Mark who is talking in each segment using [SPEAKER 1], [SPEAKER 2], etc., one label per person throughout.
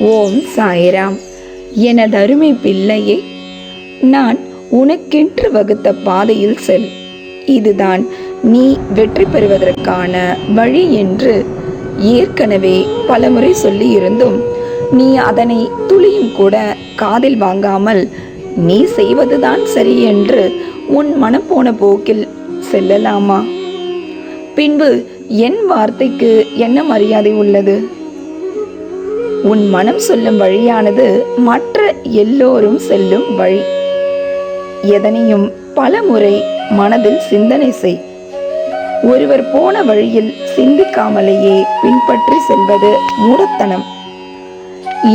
[SPEAKER 1] ஓம் சாய்ராம். எனதருமை பிள்ளையே, நான் உனக்கென்று வகுத்த பாதையில் செல். இதுதான் நீ வெற்றி பெறுவதற்கான வழி என்று ஏற்கனவே பலமுறை சொல்லி இருந்தும் நீ அதனை துளியும் கூட காதில் வாங்காமல் நீ செய்வதுதான் சரி என்று உன் மனம் போன போக்கில் செல்லலாமா? பின்பு என் வார்த்தைக்கு என்ன மரியாதை உள்ளது? உன் மனம் சொல்லும் வழியானது மற்ற எல்லோரும் செல்லும் வழி. எதனையும் பல முறை மனதில் சிந்தனை செய். ஒருவர் போன வழியில் சிந்திக்காமலேயே பின்பற்றி செல்வது மூடத்தனம்.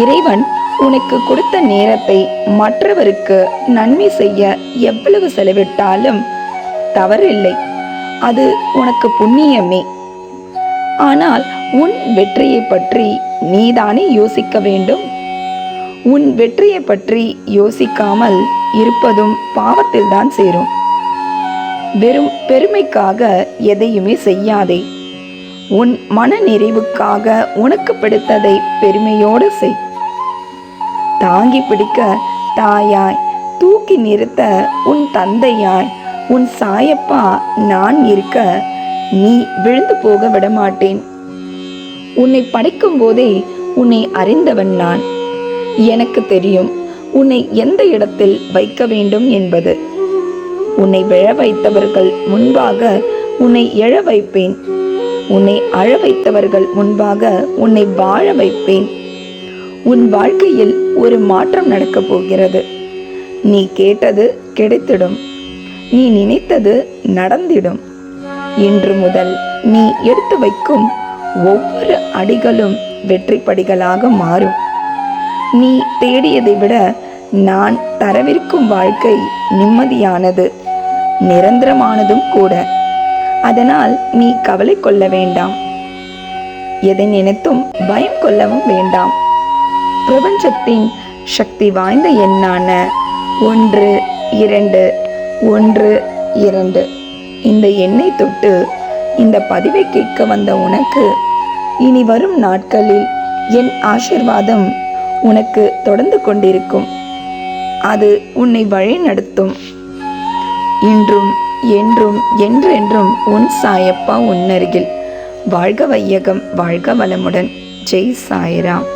[SPEAKER 1] இறைவன் உனக்கு கொடுத்த நேரத்தை மற்றவருக்கு நன்மை செய்ய எவ்வளவு செலவிட்டாலும் தவறில்லை, அது உனக்கு புண்ணியமே. ஆனால் உன் வெற்றியை பற்றி நீதானே யோசிக்க வேண்டும். உன் வெற்றியை பற்றி யோசிக்காமல் இருப்பதும் பாவத்தில் தான் சேரும். வெறும் பெருமைக்காக எதையுமே செய்யாதே. உன் மன நிறைவுக்காக உனக்கு பிடித்ததை பெருமையோடு செய். தாங்கி பிடிக்க தாயாய், தூக்கி நிறுத்த உன் தந்தையாய், உன் சாயப்பா நான் இருக்க நீ விழுந்து போக விடமாட்டேன். உன்னை படைக்கும் போதே உன்னை அறிந்தவன் நான். எனக்கு தெரியும் உன்னை எந்த இடத்தில் வைக்க வேண்டும் என்பது. உன்னை விழ வைத்தவர்கள் முன்பாக உன்னை எழ வைப்பேன். உன்னை அழ வைத்தவர்கள் முன்பாக உன்னை வாழ வைப்பேன். உன் வாழ்க்கையில் ஒரு மாற்றம் நடக்கப் போகிறது. நீ கேட்டது கிடைத்திடும். நீ நினைத்தது நடந்திடும். இன்று முதல் நீ எடுத்து வைக்கும் ஒவ்வொரு அடிகளும் வெற்றி படிகளாக மாறும். நீ தேடியதை விட நான் தரவிருக்கும் வாழ்க்கை நிம்மதியானது, நிரந்தரமானதும் கூட. அதனால் நீ கவலை கொள்ள வேண்டாம். எதை நினைத்தும் பயம் கொள்ளவும் வேண்டாம். பிரபஞ்சத்தின் சக்தி வாய்ந்த எண்ணான 1 2 1 2 இந்த எண்ணை தொட்டு இந்த பதிவை கேட்க வந்த உனக்கு இனி வரும் நாட்களில் என் ஆசீர்வாதம் உனக்கு தொடர்ந்து கொண்டிருக்கும். அது உன்னை வழி நடத்தும். இன்றும் என்றும் என்றென்றும் உன் சாயப்பா உன்னருகில். வாழ்க வையகம், வாழ்க வளமுடன். ஜெய் சாய்ராம்.